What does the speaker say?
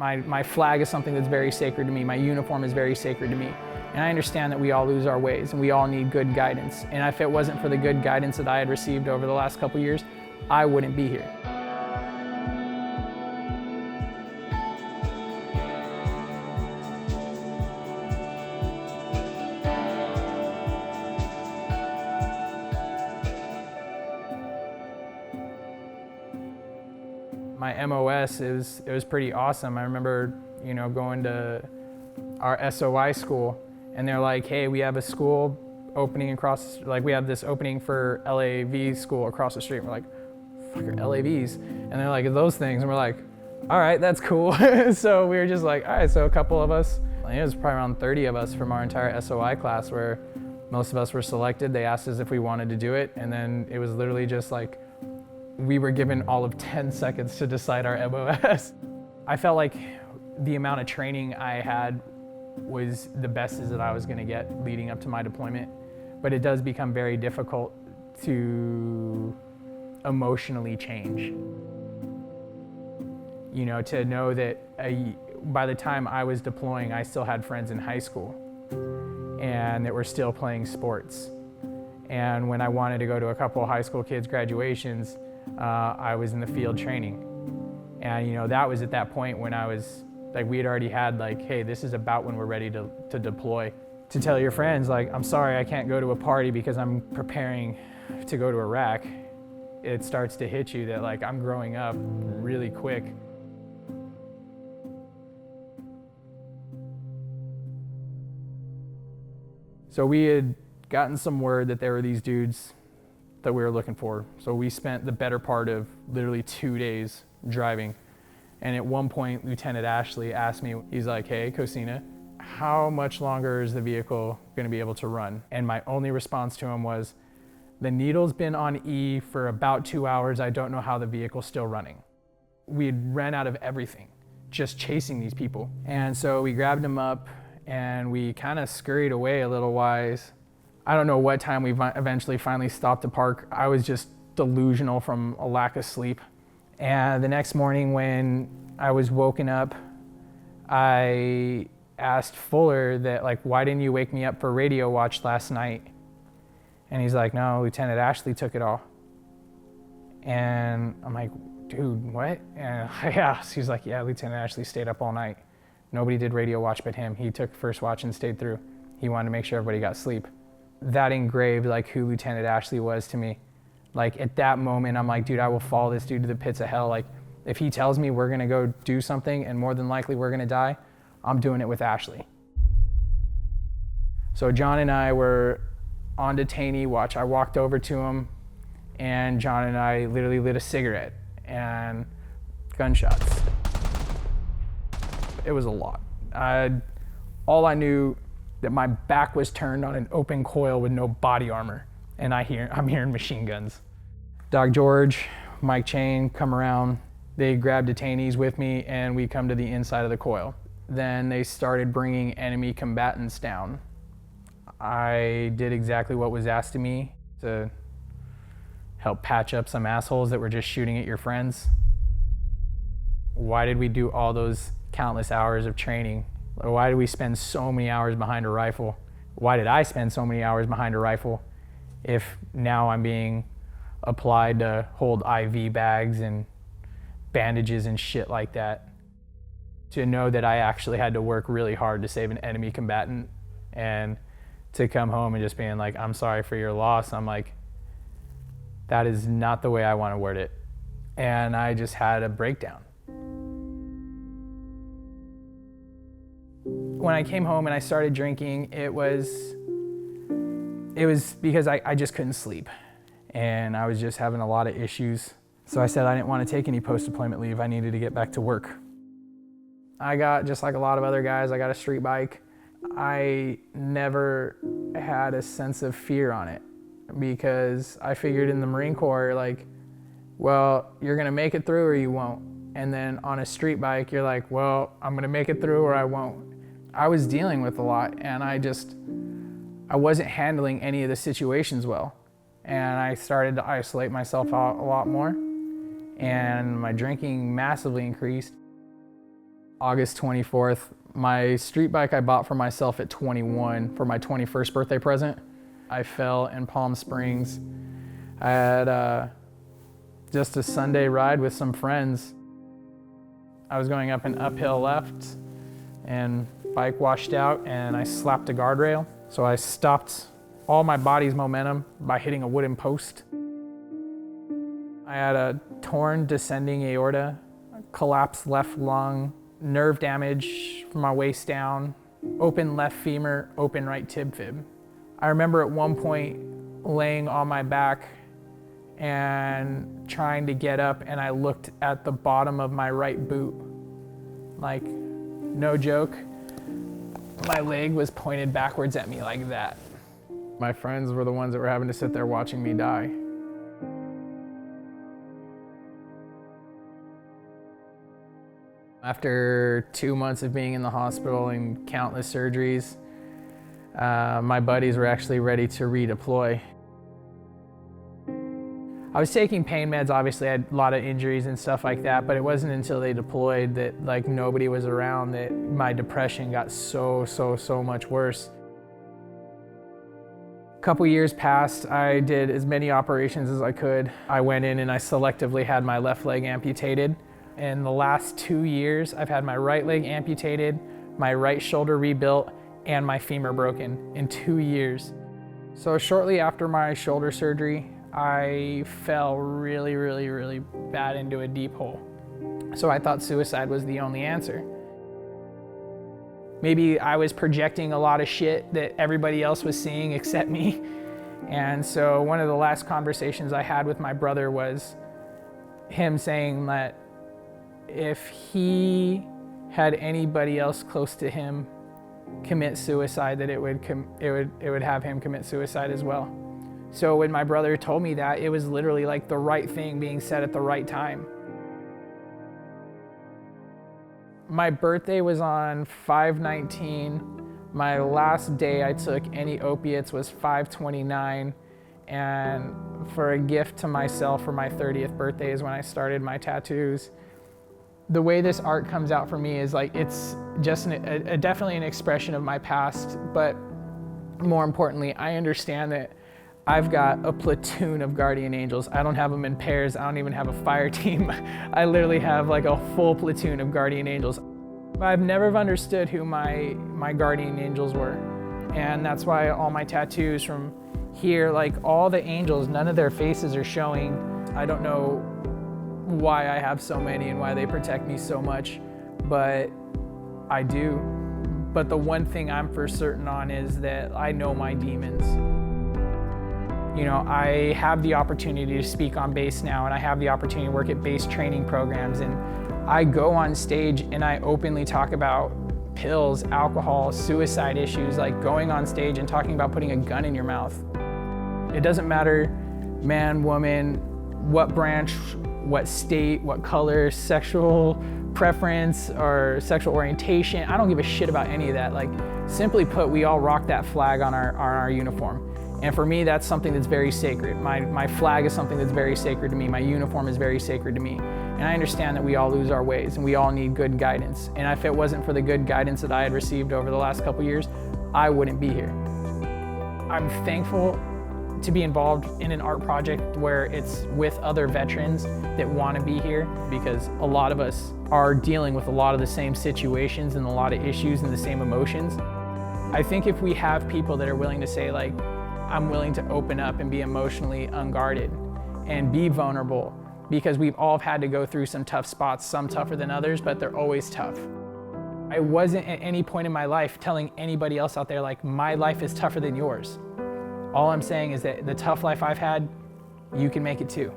My flag is something that's very sacred to me. My uniform is very sacred to me. And I understand that we all lose our ways and we all need good guidance. And if it wasn't for the good guidance that I had received over the last couple years, I wouldn't be here. My MOS, it was pretty awesome. I remember, going to our SOI school, and they're like, hey, we have a school opening across, we have this opening for LAV school across the street. And we're like, fuck are LAVs? And they're like, those things. And we're like, all right, that's cool. So we were just like, all right, so a couple of us, it was probably around 30 of us from our entire SOI class where most of us were selected. They asked us if we wanted to do it. And then it was literally just like, we were given all of 10 seconds to decide our MOS. I felt like the amount of training I had was the best that I was gonna get leading up to my deployment. But it does become very difficult to emotionally change. To know that by the time I was deploying, I still had friends in high school and that were still playing sports. And when I wanted to go to a couple of high school kids' graduations, I was in the field training. And that was at that point when I was, we had already had hey, this is about when we're ready to deploy. To tell your friends, I'm sorry, I can't go to a party because I'm preparing to go to Iraq. It starts to hit you that I'm growing up really quick. So we had gotten some word that there were these dudes that we were looking for. So we spent the better part of literally 2 days driving. And at one point, Lieutenant Ashley asked me, he's like, hey, Kocina, how much longer is the vehicle gonna be able to run? And my only response to him was, the needle's been on E for about 2 hours. I don't know how the vehicle's still running. We had ran out of everything, just chasing these people. And so we grabbed them up and we kind of scurried away a little wise. I don't know what time we eventually finally stopped to park. I was just delusional from a lack of sleep. And the next morning when I was woken up, I asked Fuller that why didn't you wake me up for radio watch last night? And he's like, no, Lieutenant Ashley took it all. And I'm like, dude, what? And I asked, he's like, yeah, Lieutenant Ashley stayed up all night. Nobody did radio watch but him. He took first watch and stayed through. He wanted to make sure everybody got sleep. That engraved who Lieutenant Ashley was to me. At that moment, I'm like, dude, I will follow this dude to the pits of hell. If he tells me we're gonna go do something and more than likely we're gonna die, I'm doing it with Ashley. So John and I were on detainee watch. I walked over to him and John and I literally lit a cigarette and gunshots. It was a lot. All I knew that my back was turned on an open coil with no body armor, and I'm hearing machine guns. Doc George, Mike Chain come around. They grabbed detainees with me, and we come to the inside of the coil. Then they started bringing enemy combatants down. I did exactly what was asked of me to help patch up some assholes that were just shooting at your friends. Why did we do all those countless hours of training? Why did we spend so many hours behind a rifle? Why did I spend so many hours behind a rifle if now I'm being applied to hold IV bags and bandages and shit like that? To know that I actually had to work really hard to save an enemy combatant and to come home and just being like, I'm sorry for your loss. I'm like, that is not the way I want to word it. And I just had a breakdown. When I came home and I started drinking, it was because I just couldn't sleep. And I was just having a lot of issues. So I said I didn't want to take any post-deployment leave. I needed to get back to work. I got, just like a lot of other guys, I got a street bike. I never had a sense of fear on it because I figured in the Marine Corps, well, you're gonna make it through or you won't. And then on a street bike, you're like, well, I'm gonna make it through or I won't. I was dealing with a lot and I wasn't handling any of the situations well. And I started to isolate myself out a lot more and my drinking massively increased. August 24th, my street bike I bought for myself at 21 for my 21st birthday present. I fell in Palm Springs. I had just a Sunday ride with some friends. I was going up an uphill left and bike washed out and I slapped a guardrail. So I stopped all my body's momentum by hitting a wooden post. I had a torn descending aorta, collapsed left lung, nerve damage from my waist down, open left femur, open right tib fib. I remember at one point laying on my back and trying to get up, and I looked at the bottom of my right boot. Like, no joke, my leg was pointed backwards at me like that. My friends were the ones that were having to sit there watching me die. After 2 months of being in the hospital and countless surgeries, my buddies were actually ready to redeploy. I was taking pain meds, obviously I had a lot of injuries and stuff like that, but it wasn't until they deployed that like nobody was around that my depression got so much worse. A couple years passed, I did as many operations as I could. I went in and I selectively had my left leg amputated. In the last 2 years, I've had my right leg amputated, my right shoulder rebuilt, and my femur broken in 2 years. So shortly after my shoulder surgery, I fell really bad into a deep hole. So I thought suicide was the only answer. Maybe I was projecting a lot of shit that everybody else was seeing except me. And so one of the last conversations I had with my brother was him saying that if he had anybody else close to him commit suicide, that it would have him commit suicide as well. So when my brother told me that, it was literally like the right thing being said at the right time. My birthday was on 5/19. My last day I took any opiates was 5/29. And for a gift to myself for my 30th birthday is when I started my tattoos. The way this art comes out for me is like, it's just definitely an expression of my past, but more importantly, I understand that I've got a platoon of guardian angels. I don't have them in pairs. I don't even have a fire team. I literally have like a full platoon of guardian angels. I've never understood who my guardian angels were. And that's why all my tattoos from here, like all the angels, none of their faces are showing. I don't know why I have so many and why they protect me so much, but I do. But the one thing I'm for certain on is that I know my demons. You know, I have the opportunity to speak on base now, and I have the opportunity to work at base training programs, and I go on stage and I openly talk about pills, alcohol, suicide issues, like going on stage and talking about putting a gun in your mouth. It doesn't matter, man, woman, what branch, what state, what color, sexual preference, or sexual orientation. I don't give a shit about any of that. Like, simply put, we all rock that flag on our uniform. And for me, that's something that's very sacred. My flag is something that's very sacred to me. My uniform is very sacred to me. And I understand that we all lose our ways and we all need good guidance. And if it wasn't for the good guidance that I had received over the last couple years, I wouldn't be here. I'm thankful to be involved in an art project where it's with other veterans that want to be here, because a lot of us are dealing with a lot of the same situations and a lot of issues and the same emotions. I think if we have people that are willing to say, like, I'm willing to open up and be emotionally unguarded and be vulnerable, because we've all had to go through some tough spots, some tougher than others, but they're always tough. I wasn't at any point in my life telling anybody else out there, like, my life is tougher than yours. All I'm saying is that the tough life I've had, you can make it too.